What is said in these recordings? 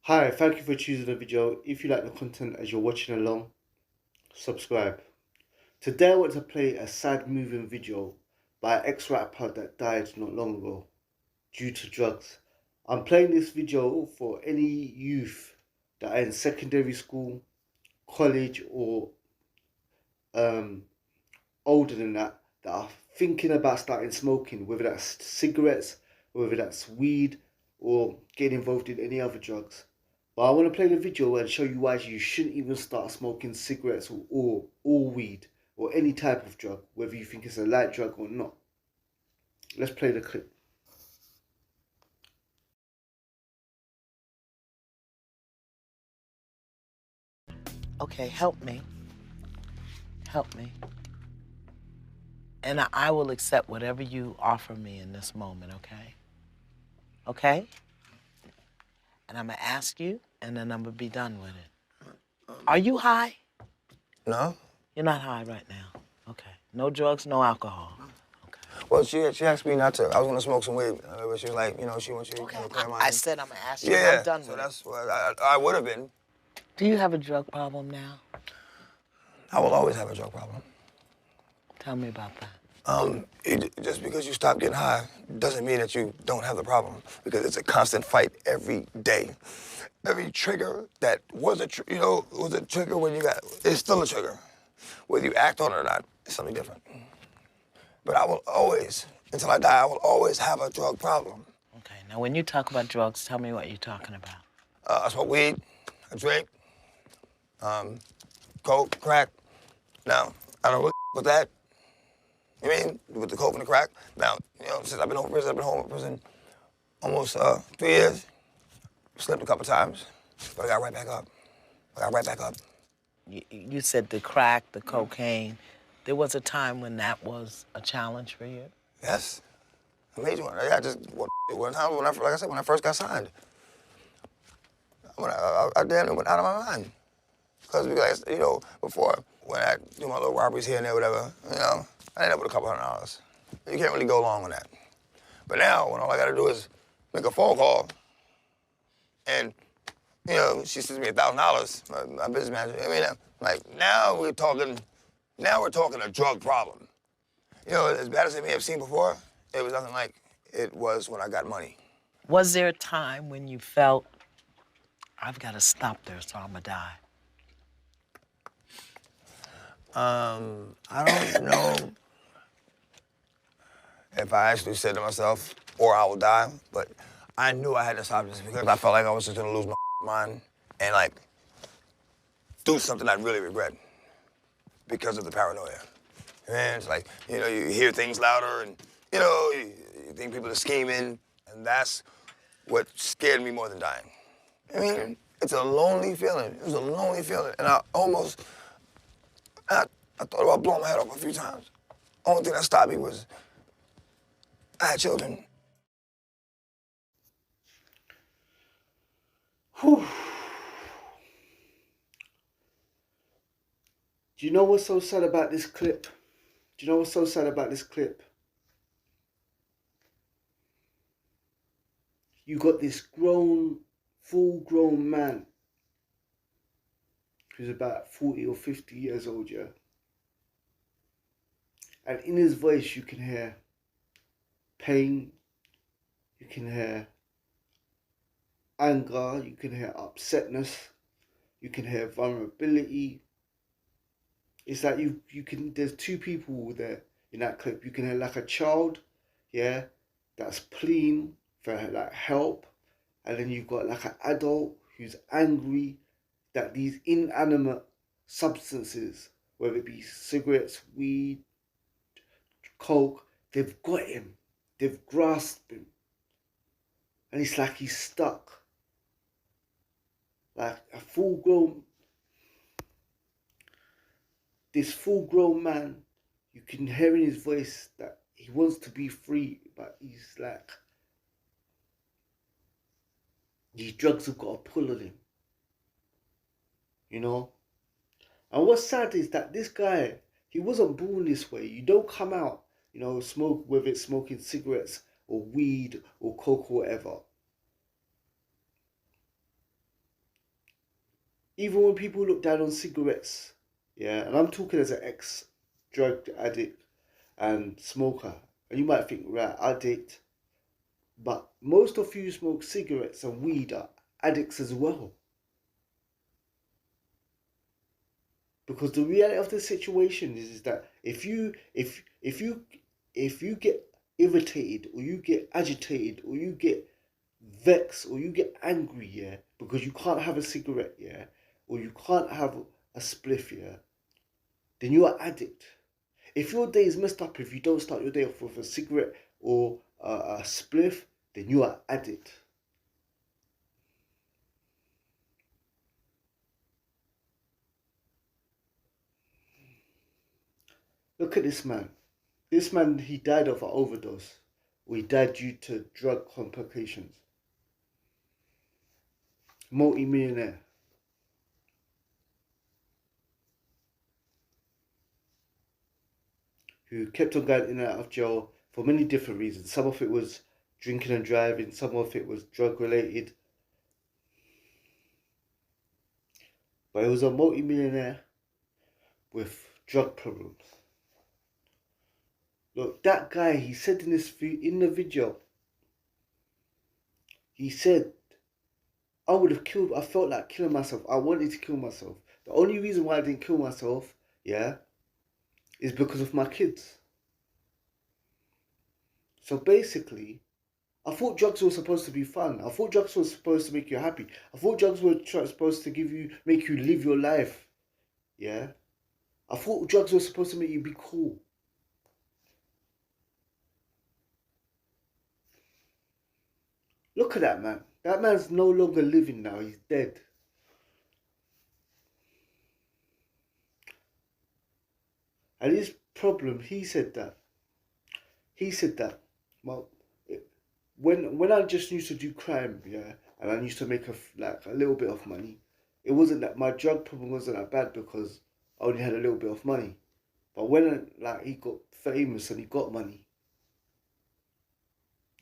Hi, thank you for choosing the video. If you like the content as you're watching along, subscribe. Today I want to play a sad moving video by an ex-rapper that died not long ago due to drugs. I'm playing this video for any youth that are in secondary school, college or um, older than that are thinking about starting smoking, whether that's cigarettes, whether that's weed or getting involved in any other drugs. But I want to play the video and show you why you shouldn't even start smoking cigarettes or weed or any type of drug, whether you think it's a light drug or not. Let's play the clip. Okay, help me. Help me. And I will accept whatever you offer me in this moment, okay? Okay? And I'm gonna ask you, and then I'm gonna be done with it. Are you high? No. You're not high right now. Okay. No drugs, no alcohol. Okay. Well, she asked me not to. I was gonna smoke some weed, but she was like, she wants you to Okay. clear my I mind. said I'm gonna ask you, and Yeah. I'm done So with it. that's what I would have been. Do you have a drug problem now? I will always have a drug problem. Tell me about that. Just because you stop getting high doesn't mean that you don't have the problem, because it's a constant fight every day. Every trigger that was was a trigger when you got, it's still a trigger. Whether you act on it or not, it's something different. But I will always, until I die, I will always have a drug problem. Okay. Now, when you talk about drugs, tell me what you're talking about. I smoke weed, I drink, coke, crack. Now, I don't really with that. You mean, with the coke and the crack. Now, since I've been home from prison almost 3 years. Slipped a couple times, but I got right back up. You said the crack, the cocaine. There was a time when that was a challenge for you? Yes, a major one. I just, one time, like I said, when I first got signed, I damn near went out of my mind. Because, before, when I do my little robberies here and there, whatever, I ended up with a couple $100. You can't really go along with that. But now, when all I gotta do is make a phone call, and, she sends me $1,000, my business manager. Now we're talking a drug problem. As bad as it may have seemed before, it was nothing like it was when I got money. Was there a time when you felt, I've got to stop this or I'm gonna die? I don't know if I actually said to myself, or I will die, but I knew I had to stop this because I felt like I was just gonna lose my mind and do something I'd really regret because of the paranoia. And it's like, you hear things louder and, you think people are scheming, and that's what scared me more than dying. I mean, it's a lonely feeling. It was a lonely feeling. And I thought about blowing my head off a few times. Only thing that stopped me was I had children. Whew. Do you know what's so sad about this clip? You got this full-grown man who's about 40 or 50 years old, yeah? And in his voice you can hear pain, you can hear anger, you can hear upsetness, you can hear vulnerability. It's like there's two people there in that clip. You can hear like a child, yeah, that's pleading for like help, and then you've got like an adult who's angry that these inanimate substances, whether it be cigarettes, weed, coke, they've got him, they've grasped him, and it's like he's stuck, like this full-grown man. You can hear in his voice that he wants to be free, but he's like, these drugs have got a pull on him, And what's sad is that this guy, he wasn't born this way. You don't come out, smoke, whether it's smoking cigarettes or weed or coke or whatever. Even when people look down on cigarettes, yeah, and I'm talking as an ex-drug addict and smoker, and you might think, right, addict, but most of you who smoke cigarettes and weed are addicts as well. Because the reality of the situation is that if you get irritated or you get agitated or you get vexed or you get angry, yeah, because you can't have a cigarette, yeah, or you can't have a spliff, yeah, then you're an addict. If your day is messed up, if you don't start your day off with a cigarette or a spliff, then you are an addict. Look at this man. This man, he died of an overdose, or he died due to drug complications. Multi-millionaire. Who kept on going in and out of jail for many different reasons. Some of it was drinking and driving, some of it was drug related. But he was a multi-millionaire with drug problems. Look, that guy, he said in the video, he said, I felt like killing myself. I wanted to kill myself. The only reason why I didn't kill myself, yeah, is because of my kids. So basically, I thought drugs were supposed to be fun. I thought drugs were supposed to make you happy. I thought drugs were supposed to make you live your life. Yeah? I thought drugs were supposed to make you be cool. Look at that man. That man's no longer living now. He's dead. And his problem, he said that. Well, when I just used to do crime, yeah, and I used to make a little bit of money, it wasn't that my drug problem wasn't that bad because I only had a little bit of money. But when he got famous and he got money,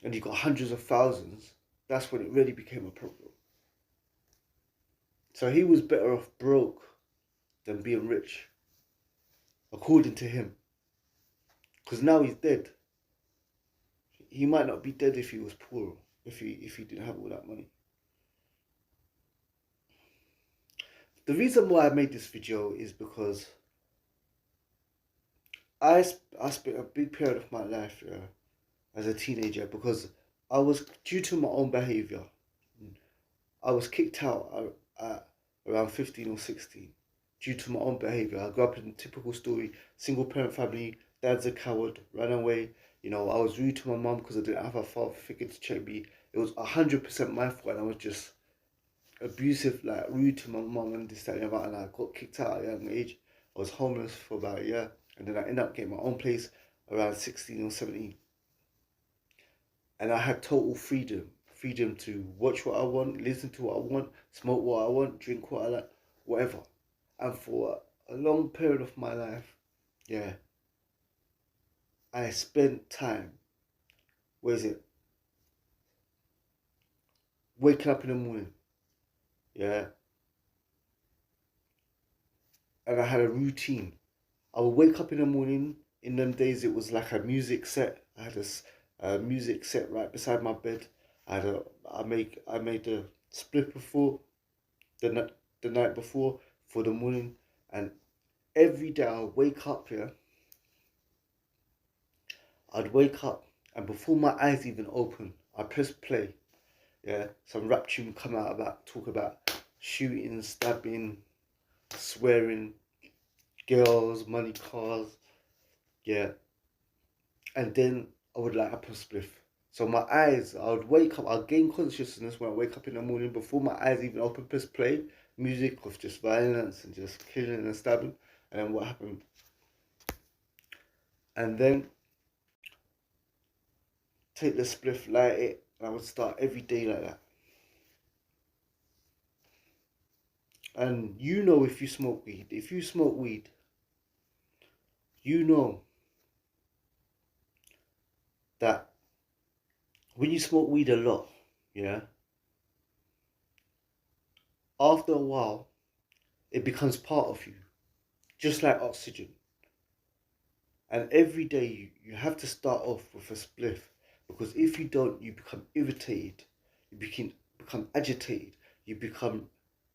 and he got hundreds of thousands, that's when it really became a problem. So he was better off broke than being rich, according to him. Because now he's dead. He might not be dead if he was poor, if he didn't have all that money. The reason why I made this video is because I spent a big period of my life as a teenager because I was, due to my own behaviour, I was kicked out at around 15 or 16 due to my own behaviour. I grew up in a typical story, single parent family, dad's a coward, ran away. You know, I was rude to my mum because I didn't have a father figure to check me. It was 100% my fault, and I was just abusive, like rude to my mum and this, that, and that, and I got kicked out at a young age. I was homeless for about a year, and then I ended up getting my own place around 16 or 17. And I had total freedom to watch what I want, listen to what I want, smoke what I want, drink what I like, whatever. And for a long period of my life, yeah, I spent time, waking up in the morning, yeah, and I had a routine. I would wake up in the morning. In them days, it was like a music set. I had a music set right beside my bed. I made a split before the night before for the morning, and every day I'd wake up, yeah. I'd wake up, and before my eyes even open, I press play, yeah. Some rap tune come out talk about shooting, stabbing, swearing, girls, money, cars, yeah. And then I would light up a spliff. So my eyes, I would wake up, I'd gain consciousness when I wake up in the morning before my eyes even open, press play, music of just violence and just killing and stabbing. And then what happened? And then take the spliff, light it, and I would start every day like that. And you know, if you smoke weed, you know that when you smoke weed a lot, yeah, after a while, It becomes part of you, just like oxygen. And every day you have to start off with a spliff, because if you don't, you become irritated, you become agitated, you become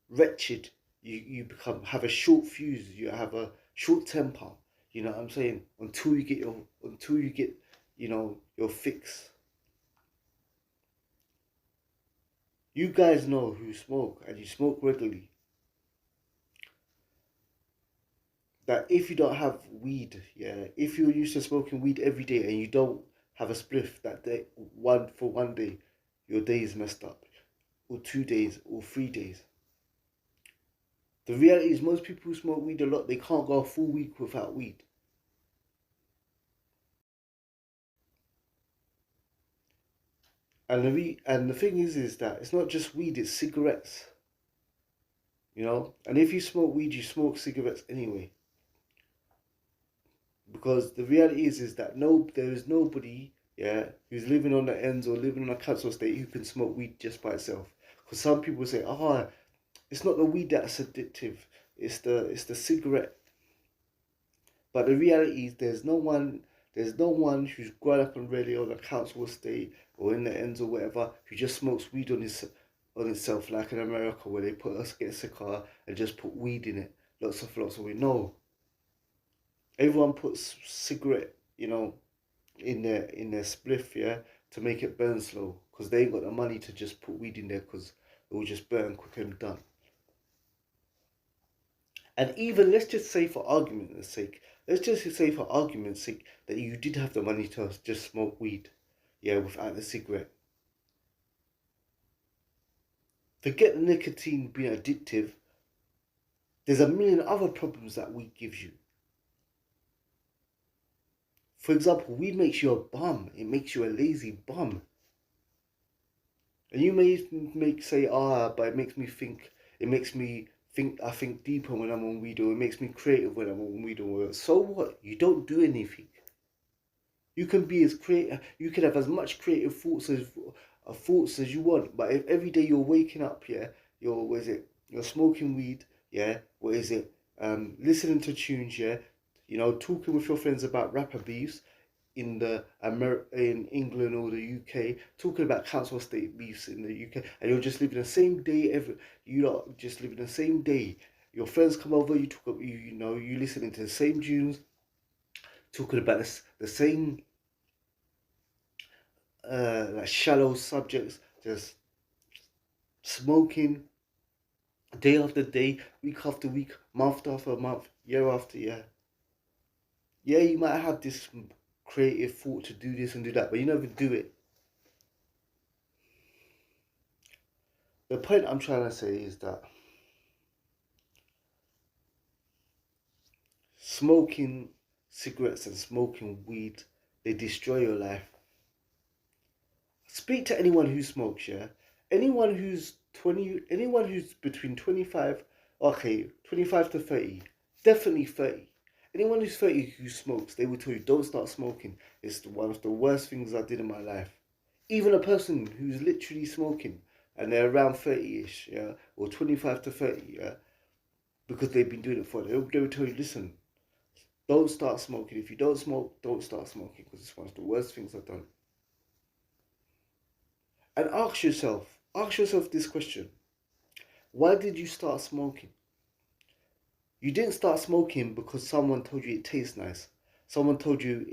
wretched, you have a short fuse, you have a short temper. You know what I'm saying? Until you get your fix. You guys know who smoke and you smoke regularly, that if you don't have weed, yeah, if you're used to smoking weed every day and you don't have a spliff that day, one day, your day is messed up, or 2 days, or 3 days. The reality is most people who smoke weed a lot, they can't go a full week without weed. And the thing is that it's not just weed, it's cigarettes. And if you smoke weed, you smoke cigarettes anyway. Because the reality is that there is nobody, yeah, who's living on the ends or living on a council estate who can smoke weed just by itself. Because some people say, it's not the weed that's addictive, it's the cigarette. But the reality is there's no one who's grown up and really on a council estate or in the ends or whatever who just smokes weed on itself, like in America where they put us against a car and just put weed in it, lots of weed. No, everyone puts cigarette, in their spliff, yeah, to make it burn slow, because they ain't got the money to just put weed in there, because it will just burn quick and done. And even let's just say for argument's sake that you did have the money to just smoke weed, yeah, without the cigarette. Forget the nicotine being addictive. There's a million other problems that weed gives you. For example, weed makes you a bum. It makes you a lazy bum. And you may say, but it makes me think. I think deeper when I'm on weed, or it makes me creative when I'm on weed, or so what? You don't do anything. You can be as creative. You can have as much creative thoughts as you want. But if every day you're waking up, yeah, you're smoking weed, yeah, listening to tunes, yeah, talking with your friends about rapper beefs in England or the UK, talking about council estate beefs in the UK, and you're just living the same day just living the same day. Your friends come over, you listening to the same tunes, talking about the same like shallow subjects, just smoking day after day, week after week, month after month, year after year. Yeah, you might have this creative thought to do this and do that, but you never do it. The point I'm trying to say is that smoking cigarettes and smoking weed, they destroy your life. Speak to anyone who smokes, yeah? Anyone who's between 25 to 30, definitely 30. Anyone who's 30 who smokes, they will tell you, don't start smoking. It's one of the worst things I did in my life. Even a person who's literally smoking and they're around 30-ish, yeah, or 25 to 30, yeah, because they've been doing it for, they will tell you, listen, don't start smoking. If you don't smoke, don't start smoking, because it's one of the worst things I've done. And ask yourself this question. Why did you start smoking? You didn't start smoking because someone told you it tastes nice. Someone told you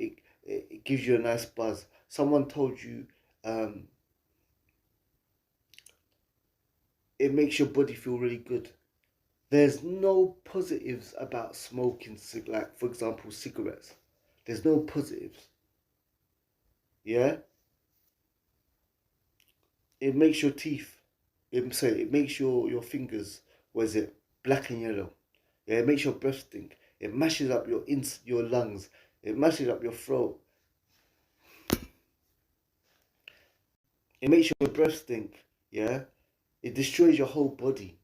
it gives you a nice buzz. Someone told you it makes your body feel really good. There's no positives about smoking, like for example cigarettes. There's no positives. Yeah? It makes your teeth, it makes your fingers, black and yellow. Yeah, it makes your breath stink. It mashes up your lungs. It mashes up your throat. It makes your breath stink. Yeah, it destroys your whole body.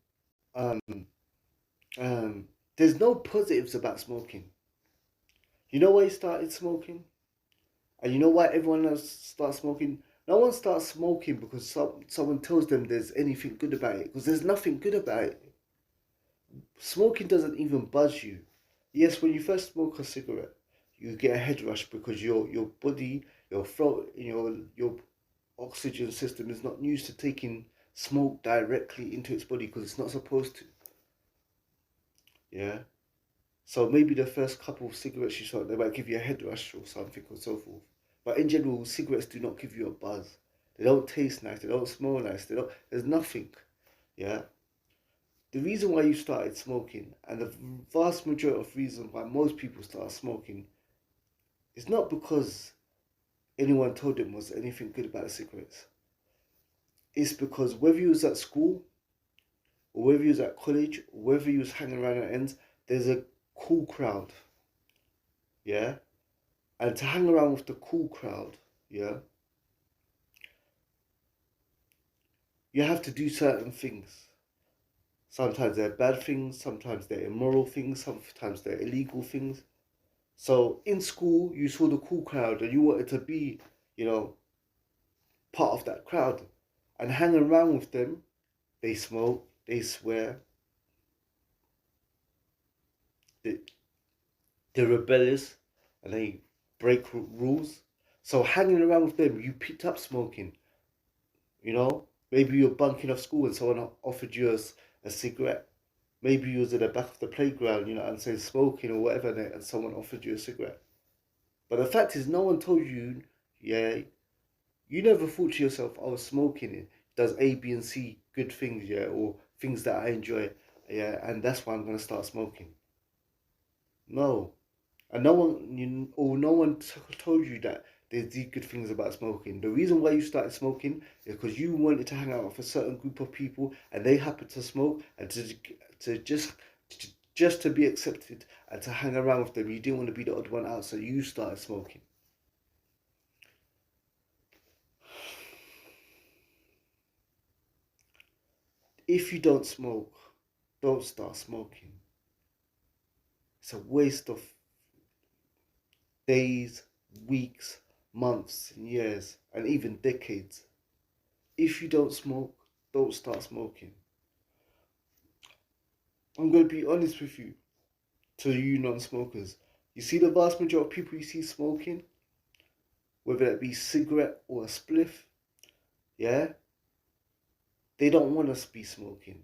Um, there's no positives about smoking. You know why you started smoking, and you know why everyone else starts smoking. No one starts smoking because someone tells them there's anything good about it. Because there's nothing good about it. Smoking doesn't even buzz you. Yes, when you first smoke a cigarette, you get a head rush because your body, your throat, your oxygen system is not used to taking smoke directly into its body because it's not supposed to. Yeah. So maybe the first couple of cigarettes you smoke, they might give you a head rush or something or so forth. But in general, cigarettes do not give you a buzz. They don't taste nice. They don't smell nice. They don't. There's nothing. Yeah. The reason why you started smoking, and the vast majority of reason why most people start smoking, is not because anyone told them was anything good about the cigarettes. It's because whether you was at school, or whether you was at college, or whether you was hanging around at ends, there's a cool crowd. Yeah. And to hang around with the cool crowd, yeah, you have to do certain things. Sometimes they're bad things, sometimes they're immoral things, sometimes they're illegal things. So in school, you saw the cool crowd and you wanted to be, you know, part of that crowd and hang around with them. They smoke, they swear, they, they're rebellious, and they break rules. So hanging around with them, you picked up smoking. You know, maybe you're bunking off school and someone offered you a cigarette. Maybe you was at the back of the playground, and saying smoking or whatever, and someone offered you a cigarette. But the fact is, no one told you, yeah, you never thought to yourself, I was smoking it. Does A, B, and C good things, yeah, or things that I enjoy, yeah, and that's why I'm going to start smoking. No. And no one told you that there's these good things about smoking. The reason why you started smoking is because you wanted to hang out with a certain group of people, and they happened to smoke, and to just to be accepted and to hang around with them. You didn't want to be the odd one out, so you started smoking. If you don't smoke, don't start smoking. It's a waste of days, weeks, months, and years, and even decades. If you don't smoke, don't start smoking. I'm going to be honest with you, to you non-smokers. You see the vast majority of people you see smoking, whether it be cigarette or a spliff, yeah? They don't want us to be smoking.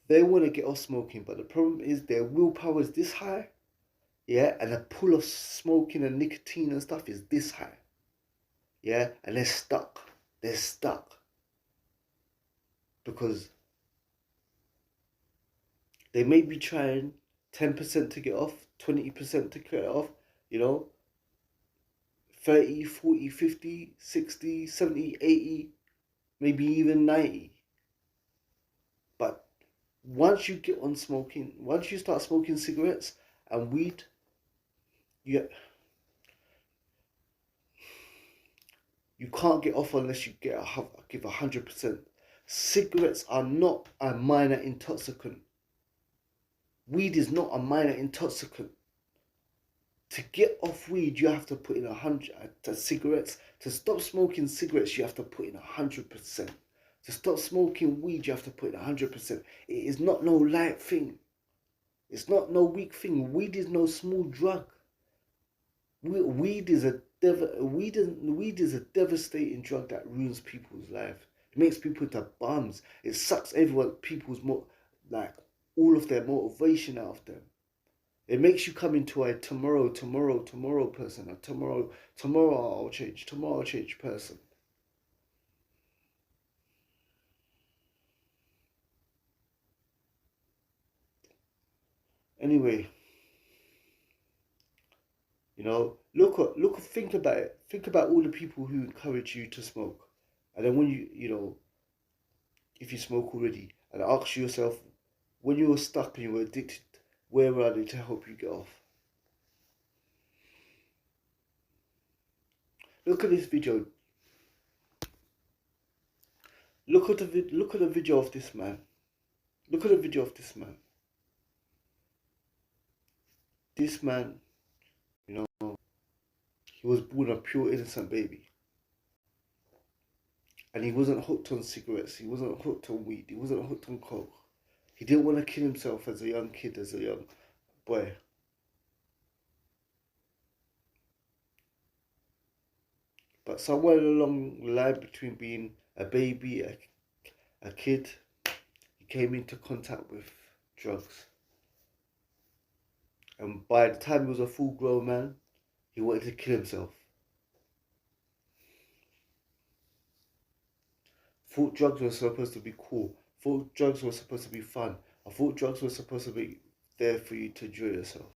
They want to get off smoking, but the problem is their willpower is this high, yeah? And the pull of smoking and nicotine and stuff is this high, yeah? And they're stuck. They're stuck. Because they may be trying 10% to get off, 20% to get off, 30, 40, 50, 60, 70, 80, maybe even 90. But once you get on smoking, once you start smoking cigarettes and weed, you can't get off unless you give 100%. Cigarettes are not a minor intoxicant. Weed is not a minor intoxicant. To get off weed, you have to put in 100. Cigarettes. To stop smoking cigarettes, you have to put in 100%. To stop smoking weed, you have to put in 100%. It is not no light thing. It's not no weak thing. Weed is no small drug. Weed is a devastating drug that ruins people's life. It makes people into bums. It sucks people's all of their motivation out of them. It makes you come into a tomorrow person. A tomorrow I'll change person. Anyway, think about it. Think about all the people who encourage you to smoke. And then when if you smoke already, and ask yourself, when you were stuck and you were addicted, where are they to help you get off? Look at this video. Look at the video of this man. Look at the video of this man. This man, he was born a pure innocent baby. And he wasn't hooked on cigarettes. He wasn't hooked on weed. He wasn't hooked on coke. He didn't want to kill himself as a young kid, as a young boy. But somewhere along the line between being a baby, a kid, he came into contact with drugs. And by the time he was a full-grown man, he wanted to kill himself. Thought drugs were supposed to be cool. Thought drugs were supposed to be fun. I thought drugs were supposed to be there for you to enjoy yourself.